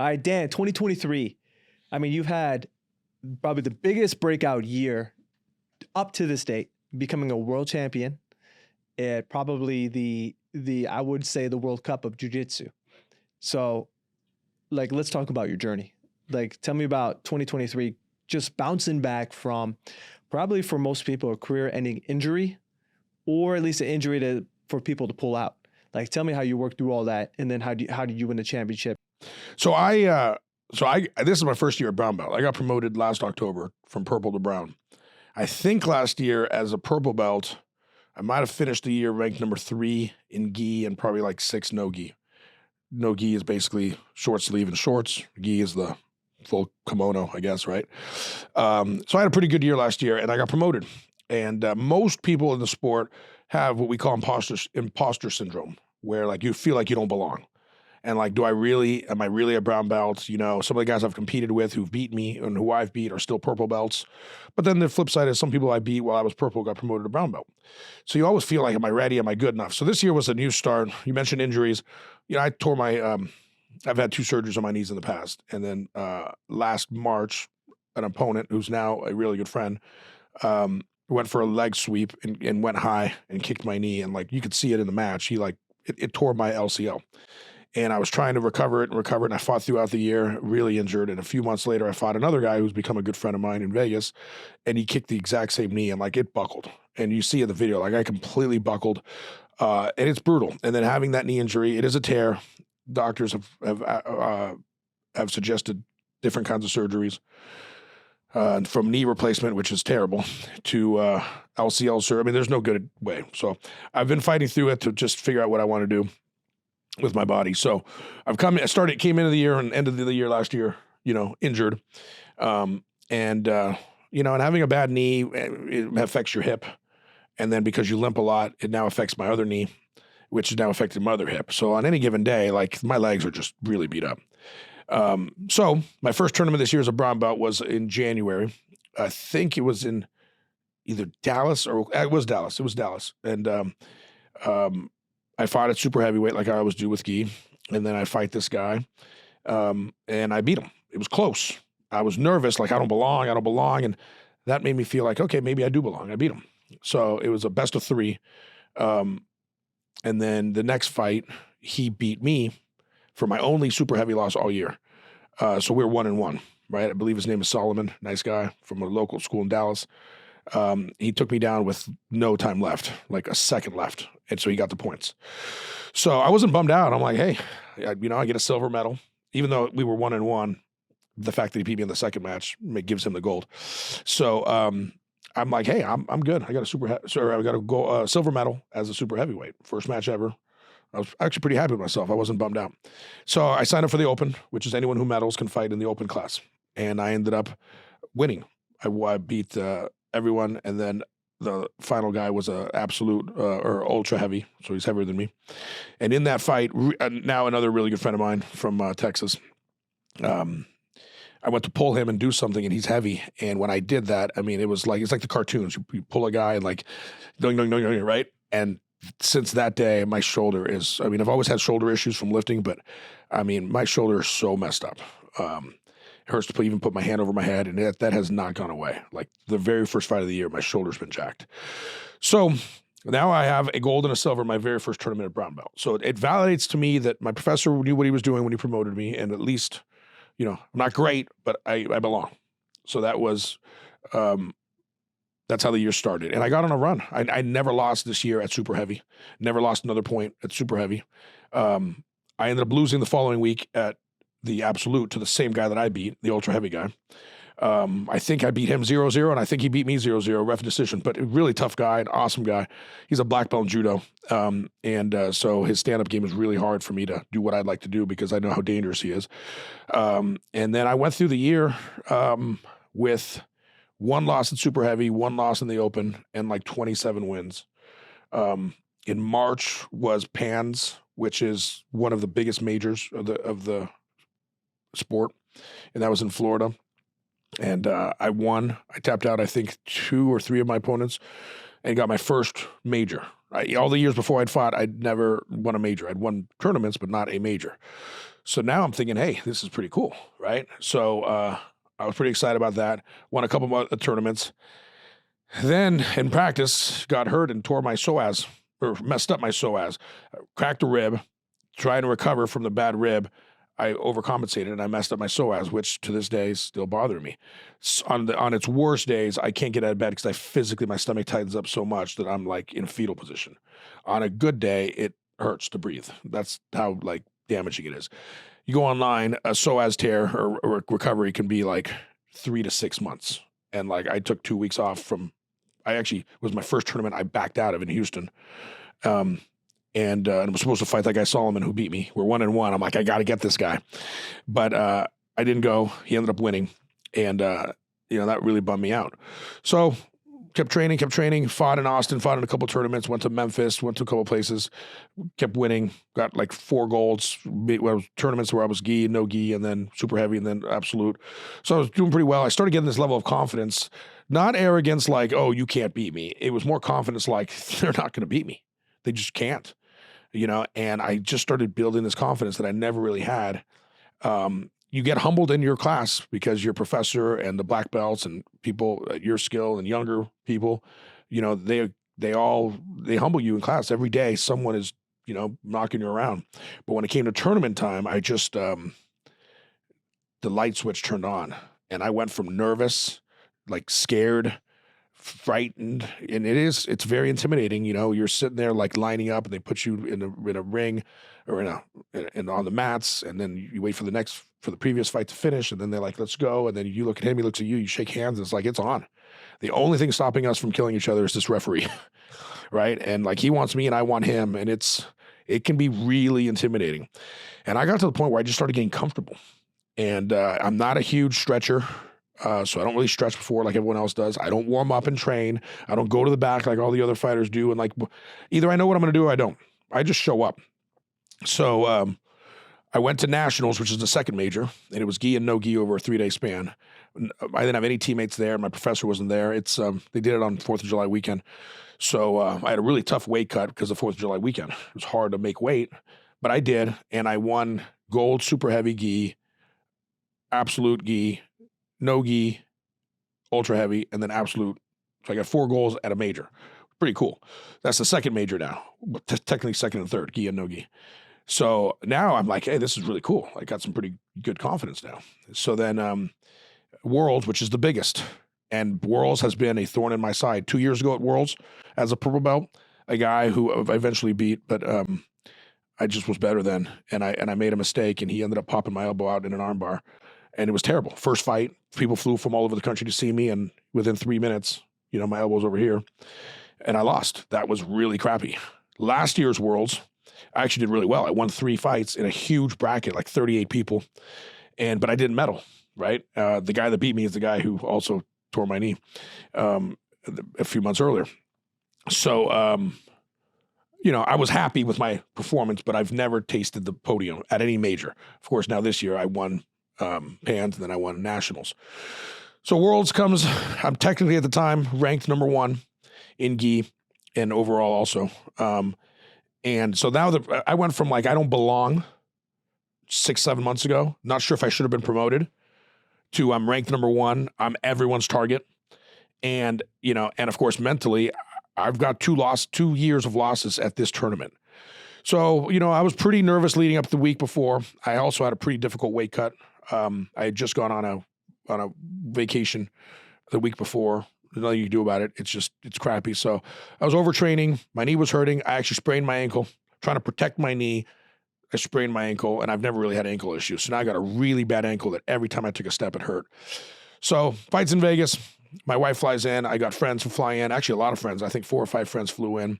All right, Dan, 2023. I mean, you've had probably the biggest breakout year up to this date, becoming a world champion at probably the I would say the World Cup of Jiu Jitsu. So, like, let's talk about your journey. Like, tell me about 2023, just bouncing back from probably for most people a career-ending injury, or at least an injury for people to pull out. Like, tell me how you worked through all that, and then how did you win the championship? So this is my first year at brown belt. I got promoted last October from purple to brown. I think last year as a purple belt, I might have finished the year ranked number 3 in gi and probably like 6 no gi. No gi is basically short sleeve and shorts. Gi is the full kimono, I guess, right? So I had a pretty good year last year, and I got promoted. And most people in the sport have what we call imposter syndrome, where like you feel like you don't belong. And like, am I really a brown belt? You know, some of the guys I've competed with who've beat me and who I've beat are still purple belts. But then the flip side is some people I beat while I was purple got promoted to brown belt. So you always feel like, am I ready? Am I good enough? So this year was a new start. You mentioned injuries. You know, I tore my, I've had 2 surgeries on my knees in the past. And then last March, an opponent who's now a really good friend, went for a leg sweep and went high and kicked my knee. And like, you could see it in the match. He like, it tore my LCL. And I was trying to recover it, and I fought throughout the year, really injured. And a few months later, I fought another guy who's become a good friend of mine in Vegas, and he kicked the exact same knee, and like it buckled. And you see in the video, like I completely buckled, and it's brutal. And then having that knee injury, it is a tear. Doctors have suggested different kinds of surgeries, from knee replacement, which is terrible, to LCL surgery. I mean, there's no good way. So I've been fighting through it to just figure out what I want to do with my body. So came into the year and ended the year last year, you know, injured. You know, and having a bad knee, it affects your hip. And then because you limp a lot, it now affects my other knee, which has now affected my other hip. So on any given day, like my legs are just really beat up. So my first tournament this year as a brown belt was in January. I think it was in either Dallas or it was Dallas. And, I fought at super heavyweight like I always do with gi. And then I fight this guy, and I beat him. It was close. I was nervous, like I don't belong. And that made me feel like, okay, maybe I do belong. I beat him. So it was a best of 3. And then the next fight, he beat me for my only super heavy loss all year. So we're 1-1, right? I believe his name is Solomon, nice guy from a local school in Dallas. He took me down with no time left, like a second left. And so he got the points. So I wasn't bummed out. I'm like, hey, I get a silver medal. Even though we were 1-1, the fact that he beat me in the second match gives him the gold. So I'm like, hey, I'm good. I got a silver medal as a super heavyweight. First match ever. I was actually pretty happy with myself. I wasn't bummed out. So I signed up for the Open, which is anyone who medals can fight in the Open class. And I ended up winning. I beat everyone, and then the final guy was a absolute or ultra heavy, so he's heavier than me. And in that fight, now another really good friend of mine from Texas, I went to pull him and do something, and he's heavy. And when I did that, I mean, it's like the cartoons. You pull a guy and like, ding, ding, ding, ding, right? And since that day, my shoulder is, I mean, I've always had shoulder issues from lifting, but I mean, my shoulder is so messed up. It hurts to even put my hand over my head, and that has not gone away. Like the very first fight of the year, my shoulder's been jacked. So now I have a gold and a silver in my very first tournament at brown belt. So it validates to me that my professor knew what he was doing when he promoted me, and at least, you know, I'm not great, but I belong. So that was, that's how the year started. And I got on a run. I never lost this year at super heavy. Never lost another point at super heavy. I ended up losing the following week at the absolute to the same guy that I beat, the ultra heavy guy. I think I beat him 0-0, and I think he beat me 0-0, ref decision, but a really tough guy, an awesome guy. He's a black belt in judo. So his stand-up game is really hard for me to do what I'd like to do because I know how dangerous he is. And then I went through the year with 1 loss in super heavy, 1 loss in the Open, and like 27 wins. In March was PANS, which is one of the biggest majors of the sport, and that was in Florida. And I won. I tapped out, I think, 2 or 3 of my opponents and got my first major. All the years before I'd fought, I'd never won a major. I'd won tournaments, but not a major. So now I'm thinking, hey, this is pretty cool, right? So I was pretty excited about that. Won a couple of tournaments. Then in practice, got hurt and tore my psoas, or messed up my psoas. Cracked a rib, trying to recover from the bad rib. I overcompensated and I messed up my psoas, which to this day is still bothering me. On its worst days, I can't get out of bed because my stomach tightens up so much that I'm like in a fetal position. On a good day, it hurts to breathe. That's how like damaging it is. You go online, a psoas tear or recovery can be like 3 to 6 months. And like I took 2 weeks off from, it was my first tournament I backed out of in Houston. And I was supposed to fight that guy Solomon who beat me. We're 1-1. I'm like, I got to get this guy. But I didn't go. He ended up winning. And, that really bummed me out. So kept training, fought in Austin, fought in a couple tournaments, went to Memphis, went to a couple places, kept winning, got like 4 golds, tournaments where I was gi, no gi, and then super heavy, and then absolute. So I was doing pretty well. I started getting this level of confidence, not arrogance like, oh, you can't beat me. It was more confidence like, they're not going to beat me. They just can't. And I just started building this confidence that I never really had. You get humbled in your class because your professor and the black belts and people at your skill and younger people, they humble you in class every day. Someone is, knocking you around. But when it came to tournament time, I just, the light switch turned on and I went from nervous, like scared, frightened, and it's very intimidating. You're sitting there like lining up and they put you in a ring or on the mats, and then you wait for the previous fight to finish, and then they're like, let's go, and then you look at him, he looks at you, you shake hands, and it's like, it's on. The only thing stopping us from killing each other is this referee. Right? And like, he wants me and I want him, and it can be really intimidating. And I got to the point where I just started getting comfortable, and I'm not a huge stretcher. So I don't really stretch before like everyone else does. I don't warm up and train. I don't go to the back like all the other fighters do. And like, either I know what I'm going to do or I don't. I just show up. So I went to Nationals, which is the second major, and it was gi and no gi over a 3-day span. I didn't have any teammates there. My professor wasn't there. They did it on 4th of July weekend. So I had a really tough weight cut because of 4th of July weekend. It was hard to make weight, but I did. And I won gold super heavy gi, absolute gi, no gi, ultra heavy, and then absolute. So I got 4 goals at a major. Pretty cool. That's the second major now. Technically second and third, gi and no gi. So now I'm like, hey, this is really cool. I got some pretty good confidence now. So then Worlds, which is the biggest, and Worlds has been a thorn in my side. 2 years ago at Worlds as a purple belt, a guy who I eventually beat, but I just was better then, and I made a mistake, and he ended up popping my elbow out in an armbar. And it was terrible. First fight, people flew from all over the country to see me, and within 3 minutes, my elbow's over here, and I lost. That was really crappy. Last year's Worlds, I actually did really well. I won 3 fights in a huge bracket, like 38 people, but I didn't medal, right? The guy that beat me is the guy who also tore my knee a few months earlier. So, I was happy with my performance, but I've never tasted the podium at any major. Of course, now this year I won Pans, and then I won Nationals. So Worlds comes, I'm technically at the time ranked number 1 in gi and overall also. And so now I went from like, I don't belong 6-7 months ago, not sure if I should have been promoted, to I'm ranked number 1. I'm everyone's target. And, and of course, mentally, I've got 2 years of losses at this tournament. So, I was pretty nervous leading up the week before. I also had a pretty difficult weight cut. I had just gone on a vacation the week before. There's nothing you can do about it. It's crappy. So I was overtraining. My knee was hurting. I actually sprained my ankle, trying to protect my knee. I sprained my ankle, and I've never really had ankle issues. So now I got a really bad ankle that every time I took a step, it hurt. So fights in Vegas. My wife flies in. I got friends who fly in. Actually, a lot of friends. I think 4 or 5 friends flew in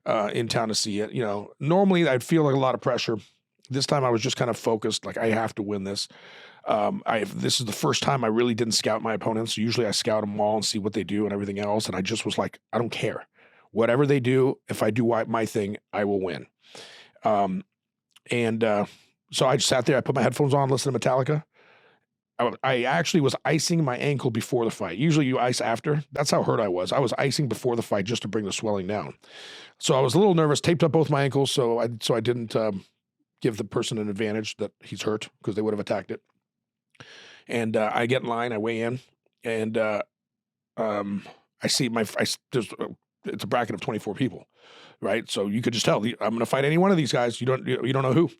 town to see it. Normally I'd feel like a lot of pressure. This time I was just kind of focused, like I have to win this. This is the first time I really didn't scout my opponents. Usually I scout them all and see what they do and everything else. And I just was like, I don't care. Whatever they do, if I do my thing, I will win. So I just sat there. I put my headphones on, listened to Metallica. I actually was icing my ankle before the fight. Usually you ice after. That's how hurt I was. I was icing before the fight just to bring the swelling down. So I was a little nervous, taped up both my ankles so I didn't give the person an advantage that he's hurt because they would have attacked it. And I get in line, I weigh in, and I see it's a bracket of 24 people, right? So you could just tell I'm going to fight any one of these guys. You don't know who.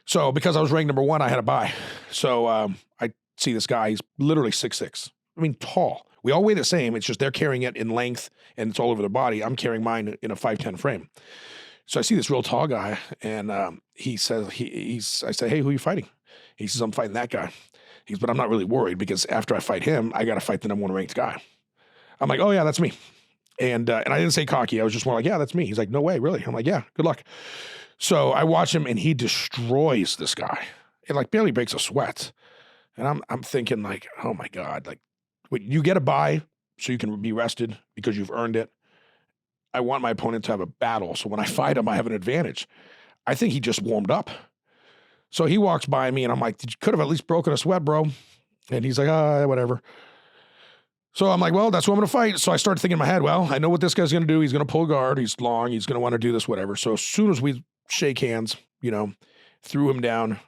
So because I was ranked number 1, I had a bye. So I see this guy. He's literally 6'6". I mean, tall. We all weigh the same. It's just they're carrying it in length and it's all over their body. I'm carrying mine in a 5'10" frame. So I see this real tall guy, and he says, I say, hey, who are you fighting? He says, I'm fighting that guy. He goes, but I'm not really worried because after I fight him, I got to fight the number 1 ranked guy. I'm like, oh yeah, that's me. And I didn't say cocky. I was just more like, yeah, that's me. He's like, no way, really? I'm like, yeah, good luck. So I watch him, and he destroys this guy. It like barely breaks a sweat. And I'm thinking like, oh my God, like you get a bye so you can be rested because you've earned it. I want my opponent to have a battle. So when I fight him, I have an advantage. I think he just warmed up. So he walks by me, and I'm like, you could have at least broken a sweat, bro. And he's like, whatever. So I'm like, well, that's what I'm going to fight. So I started thinking in my head, well, I know what this guy's going to do. He's going to pull guard. He's long. He's going to want to do this, whatever. So as soon as we shake hands, threw him down.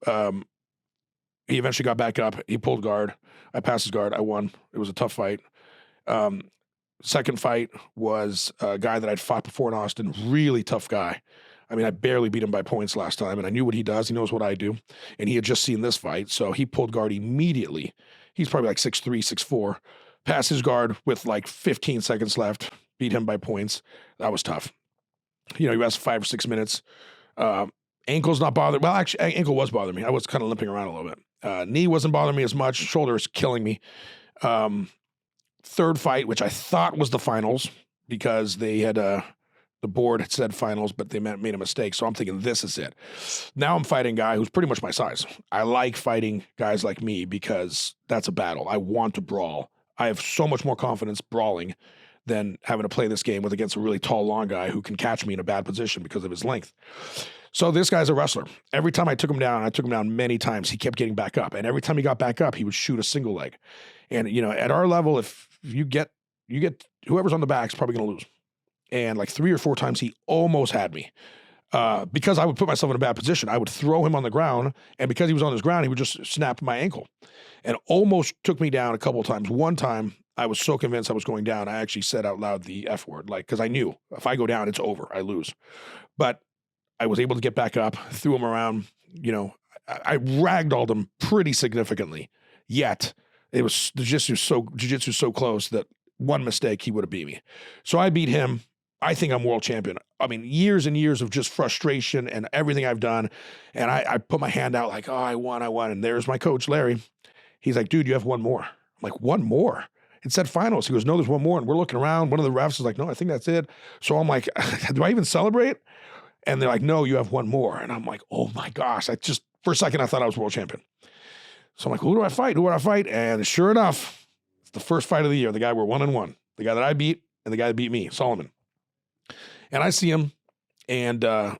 He eventually got back up. He pulled guard. I passed his guard. I won. It was a tough fight. Second fight was a guy that I'd fought before in Austin. Really tough guy. I mean, I barely beat him by points last time, and I knew what he does. He knows what I do. And he had just seen this fight, so he pulled guard immediately. He's probably like 6'3", 6'4". Passed his guard with like 15 seconds left. Beat him by points. That was tough. He rested 5 or 6 minutes. Ankle's not bothering. Well, actually, ankle was bothering me. I was kind of limping around a little bit. Knee wasn't bothering me as much. Shoulder is killing me. Third fight, which I thought was the finals because they had the board had said finals, but they made a mistake. So I'm thinking this is it. Now I'm fighting a guy who's pretty much my size. I like fighting guys like me because that's a battle. I want to brawl. I have so much more confidence brawling than having to play this game against a really tall, long guy who can catch me in a bad position because of his length. So this guy's a wrestler. Every time I took him down, I took him down many times, he kept getting back up. And every time he got back up, he would shoot a single leg. And, at our level, if you get whoever's on the back is probably going to lose. And like 3 or 4 times he almost had me because I would put myself in a bad position. I would throw him on the ground, and because he was on his ground, he would just snap my ankle and almost took me down a couple of times. One time I was so convinced I was going down, I actually said out loud the F word, because I knew if I go down, it's over. I lose. But I was able to get back up, threw him around. I ragdolled him pretty significantly. Yet it was jiu-jitsu so close that one mistake, he would have beat me. So I beat him. I think I'm world champion. I mean, years and years of just frustration and everything I've done. And I put my hand out like, oh, I won. And there's my coach, Larry. He's like, dude, you have one more. I'm like, one more? It said finals. He goes, no, there's one more. And we're looking around. One of the refs is like, no, I think that's it. So I'm like, do I even celebrate? And they're like, no, you have one more. And I'm like, oh my gosh. For a second, I thought I was world champion. So I'm like, who do I fight? And sure enough, it's the first fight of the year. The guy we're 1-1. The guy that I beat and the guy that beat me, Solomon. And I see him, and I'm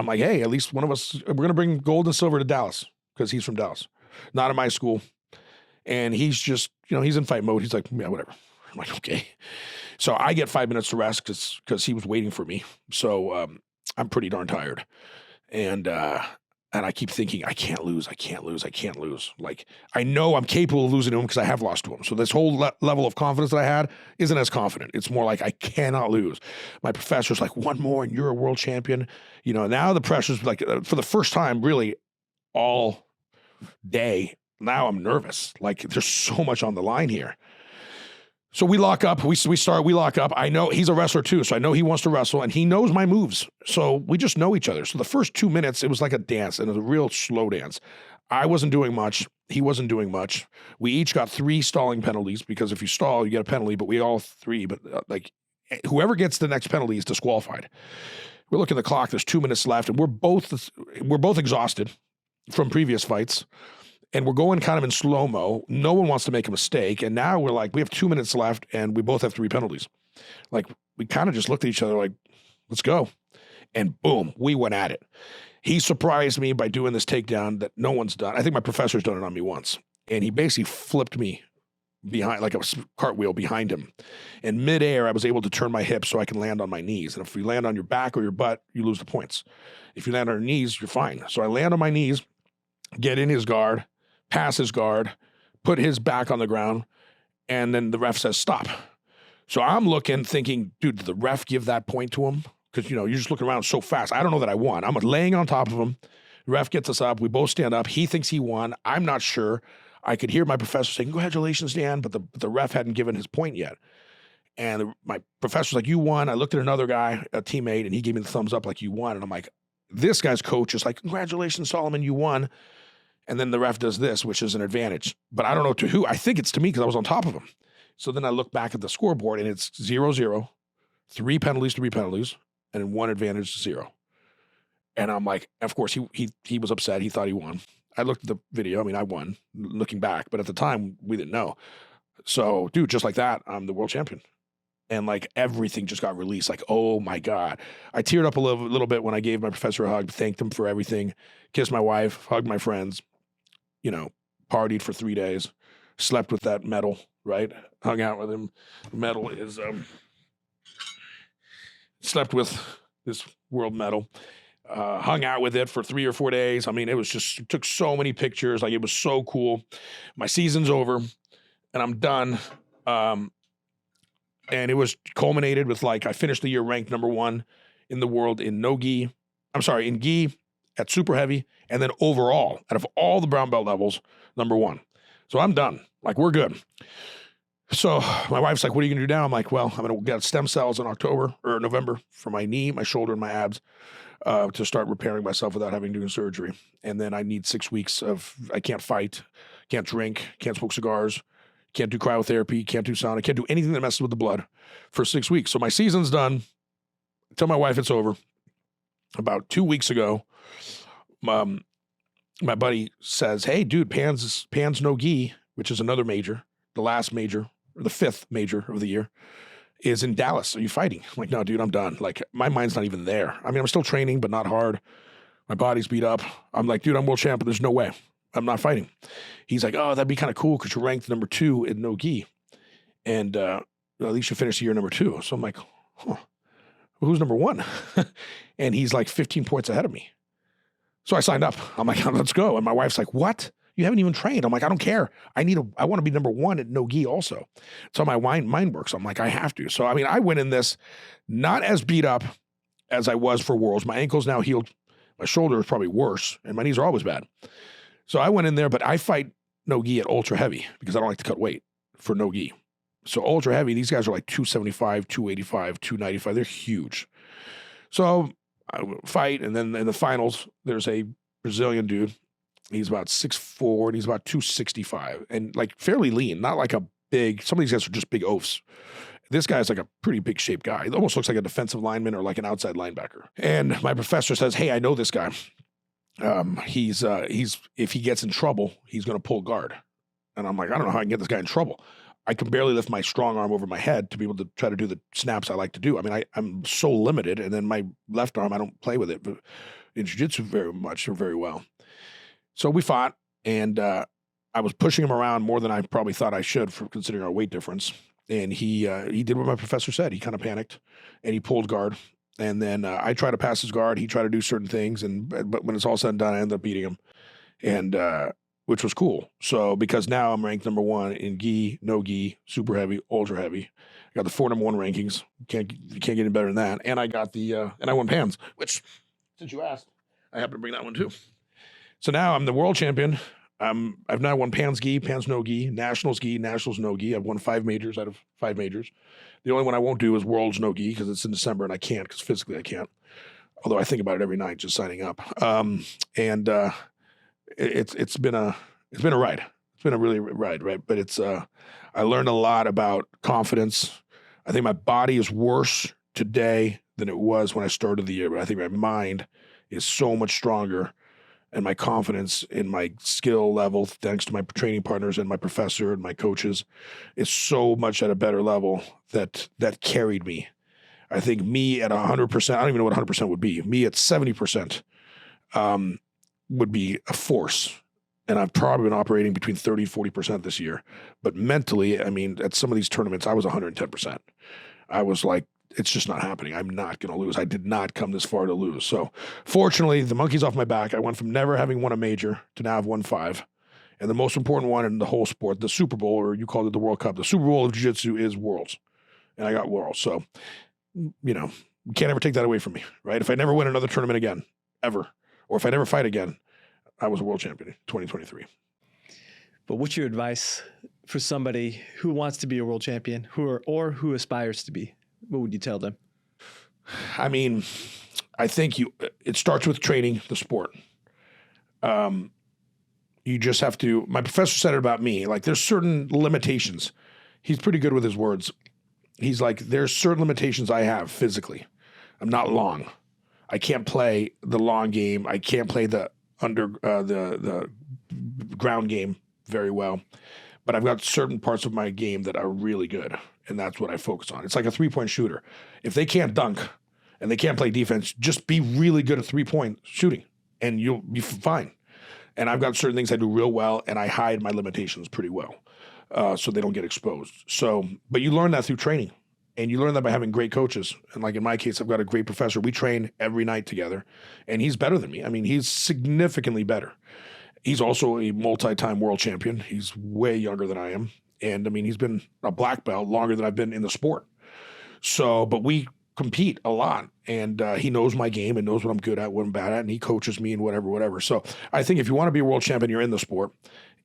like, hey, at least one of us, we're going to bring gold and silver to Dallas because he's from Dallas, not in my school. And he's just, he's in fight mode. He's like, yeah, whatever. I'm like, okay. So I get 5 minutes to rest because he was waiting for me. So I'm pretty darn tired. And I keep thinking, I can't lose. Like, I know I'm capable of losing to him because I have lost to him. So this whole level of confidence that I had isn't as confident. It's more like I cannot lose. My professor's like, one more and you're a world champion. Now the pressure's like, for the first time, really all day, now I'm nervous. Like, there's so much on the line here. So we lock up. We lock up. I know he's a wrestler too, so I know he wants to wrestle, and he knows my moves. So we just know each other. So the first 2 minutes, it was like a dance, and it was a real slow dance. I wasn't doing much. He wasn't doing much. We each got 3 stalling penalties because if you stall, you get a penalty, but we all 3. But whoever gets the next penalty is disqualified. We're looking at the clock. There's 2 minutes left, and we're both exhausted from previous fights. And we're going kind of in slow-mo. No one wants to make a mistake. And now we're like, we have 2 minutes left and we both have 3 penalties. Like, we kind of just looked at each other like, let's go. And boom, we went at it. He surprised me by doing this takedown that no one's done. I think my professor's done it on me once. And he basically flipped me behind, like a cartwheel behind him. In midair, I was able to turn my hips so I can land on my knees. And if you land on your back or your butt, you lose the points. If you land on your knees, you're fine. So I land on my knees, get in his guard, pass his guard, put his back on the ground, and then the ref says, stop. So I'm looking, thinking, dude, did the ref give that point to him? Because, you're just looking around so fast. I don't know that I won. I'm laying on top of him. The ref gets us up. We both stand up. He thinks he won. I'm not sure. I could hear my professor saying, congratulations, Dan, but the ref hadn't given his point yet. And my professor's like, you won. I looked at another guy, a teammate, and he gave me the thumbs up like, you won. And I'm like, this guy's coach is like, congratulations, Solomon, you won. And then the ref does this, which is an advantage. But I don't know to who. I think it's to me because I was on top of him. So then I look back at the scoreboard, and it's 0-0, 3 penalties, and 1 advantage, 0. And I'm like, of course, he was upset. He thought he won. I looked at the video. I mean, I won looking back, but at the time we didn't know. So, dude, just like that, I'm the world champion. And like everything just got released. Like, oh my God. I teared up a little bit when I gave my professor a hug, thanked him for everything, kissed my wife, hugged my friends, partied for 3 days, slept with that medal, right? Hung out with him. The medal is, slept with this world medal. Hung out with it for 3 or 4 days. I mean, it took so many pictures. Like, it was so cool. My season's over and I'm done. And it was culminated with, like, I finished the year ranked number 1 in the world in in gi at super heavy. And then overall, out of all the brown belt levels, number 1. So I'm done. Like, we're good. So my wife's like, what are you going to do now? I'm like, well, I'm going to get stem cells in October or November for my knee, my shoulder, and my abs. To start repairing myself without having to do surgery. And then I need 6 weeks I can't fight, can't drink, can't smoke cigars, can't do cryotherapy, can't do sauna, can't do anything that messes with the blood for 6 weeks. So my season's done. I tell my wife it's over. About 2 weeks ago, my buddy says, hey, dude, Pan's no gi, which is another major, the last major, or the 5th major of the year, is in Dallas. Are you fighting? I'm like, no, dude, I'm done. Like, my mind's not even there. I mean, I'm still training, but not hard. My body's beat up. I'm like, dude, I'm world champ, but there's no way. I'm not fighting. He's like, oh, that'd be kind of cool because you're ranked number 2 in no gi. And at least you finish the year number 2. So I'm like, huh, well, who's number 1? And he's like 15 points ahead of me. So I signed up. I'm like, let's go. And my wife's like, what? You haven't even trained. I'm like, I don't care. I want to be number 1 at no gi also. So my mind works. I'm like, I have to. So, I mean, I went in this not as beat up as I was for Worlds. My ankle's now healed. My shoulder is probably worse, and my knees are always bad. So I went in there, but I fight no gi at ultra heavy because I don't like to cut weight for no gi. So ultra heavy, these guys are like 275, 285, 295. They're huge. So I fight, and then in the finals, there's a Brazilian dude. He's about 6'4", and he's about 265, and like fairly lean, not like a big, some of these guys are just big oafs. This guy's like a pretty big shaped guy. He almost looks like a defensive lineman or like an outside linebacker. And my professor says, hey, I know this guy. He's if he gets in trouble, he's going to pull guard. And I'm like, I don't know how I can get this guy in trouble. I can barely lift my strong arm over my head to be able to try to do the snaps I like to do. I mean, I'm so limited. And then my left arm, I don't play with it but in Jiu Jitsu very much or very well. So we fought, and I was pushing him around more than I probably thought I should for considering our weight difference. And he did what my professor said. He kind of panicked, and he pulled guard. And then I tried to pass his guard. He tried to do certain things, but when it's all said and done, I ended up beating him, and which was cool. So because now I'm ranked number 1 in gi, no gi, super heavy, ultra heavy. I got the 4 number 1 rankings. Can't get any better than that. And I got and I won Pans, which, since you asked, I happen to bring that one too. So now I'm the world champion. I've now won Pans gi, Pans no gi, Nationals gi, Nationals no gi. I've won 5 majors out of 5 majors. The only one I won't do is Worlds no gi because it's in December and I can't because physically I can't. Although I think about it every night just signing up. It's been a ride. It's been a really ride, right? But I learned a lot about confidence. I think my body is worse today than it was when I started the year, but I think my mind is so much stronger. And my confidence in my skill level, thanks to my training partners and my professor and my coaches, is so much at a better level that carried me. I think me at 100%, I don't even know what 100% would be. Me at 70% would be a force. And I've probably been operating between 30 and 40% this year. But mentally, I mean, at some of these tournaments, I was 110%. I was like, it's just not happening. I'm not going to lose. I did not come this far to lose. So fortunately, the monkey's off my back. I went from never having won a major to now have won 5. And the most important one in the whole sport, the Super Bowl, or you called it the World Cup, the Super Bowl of Jiu-Jitsu is Worlds. And I got Worlds. So, you know, you can't ever take that away from me, right? If I never win another tournament again, ever, or if I never fight again, I was a world champion in 2023. But what's your advice for somebody who wants to be a world champion or who aspires to be? What would you tell them? I mean, I think it starts with training the sport. You just have to, my professor said it about me, like there's certain limitations. He's pretty good with his words. He's like, there's certain limitations I have physically. I'm not long. I can't play the long game. I can't play the ground game very well, but I've got certain parts of my game that are really good, and that's what I focus on. It's like a 3-point shooter. If they can't dunk and they can't play defense, just be really good at 3-point shooting, and you'll be fine. And I've got certain things I do real well, and I hide my limitations pretty well, so they don't get exposed. So, but you learn that through training. And you learn that by having great coaches. And like in my case, I've got a great professor. We train every night together. And he's better than me. I mean, he's significantly better. He's also a multi-time world champion. He's way younger than I am. And I mean, he's been a black belt longer than I've been in the sport. So, but we compete a lot. And he knows my game and knows what I'm good at, what I'm bad at. And he coaches me and whatever. So I think if you want to be a world champion, you're in the sport.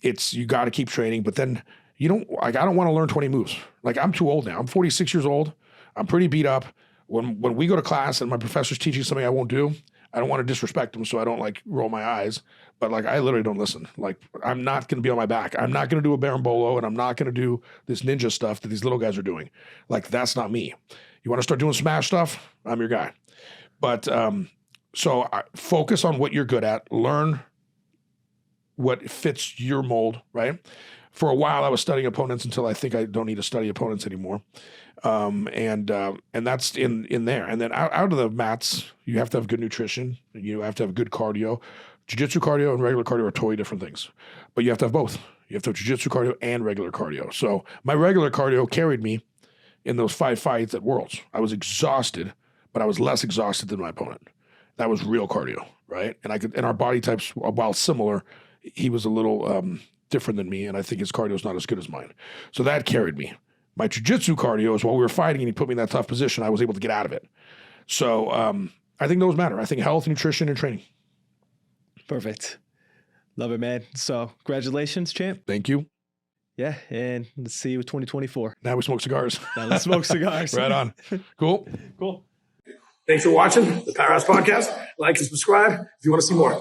You got to keep training. But then I don't want to learn 20 moves. Like, I'm too old now. I'm 46 years old. I'm pretty beat up. When we go to class and my professor's teaching something I won't do, I don't want to disrespect him, so I don't like roll my eyes. But like, I literally don't listen. Like, I'm not going to be on my back. I'm not going to do a berimbolo, and I'm not going to do this ninja stuff that these little guys are doing. Like, that's not me. You want to start doing smash stuff? I'm your guy. But so focus on what you're good at. Learn what fits your mold, right? For a while, I was studying opponents until I think I don't need to study opponents anymore. And that's in there. And then out of the mats, you have to have good nutrition. You have to have good cardio. Jiu-Jitsu cardio and regular cardio are totally different things. But you have to have both. You have to have jiu-jitsu cardio and regular cardio. So my regular cardio carried me in those 5 fights at Worlds. I was exhausted, but I was less exhausted than my opponent. That was real cardio, right? And our body types, while similar, he was a little different than me, and I think his cardio is not as good as mine. So that carried me. My jiu-jitsu cardio is while we were fighting and he put me in that tough position, I was able to get out of it. So I think those matter. I think health, nutrition, and training. Perfect. Love it, man. So congratulations, champ. Thank you. Yeah, and let's see you with 2024. Now we smoke cigars. Now let's smoke cigars. Right on. Cool. Cool. Thanks for watching the Powerhouse Podcast. Like and subscribe if you want to see more.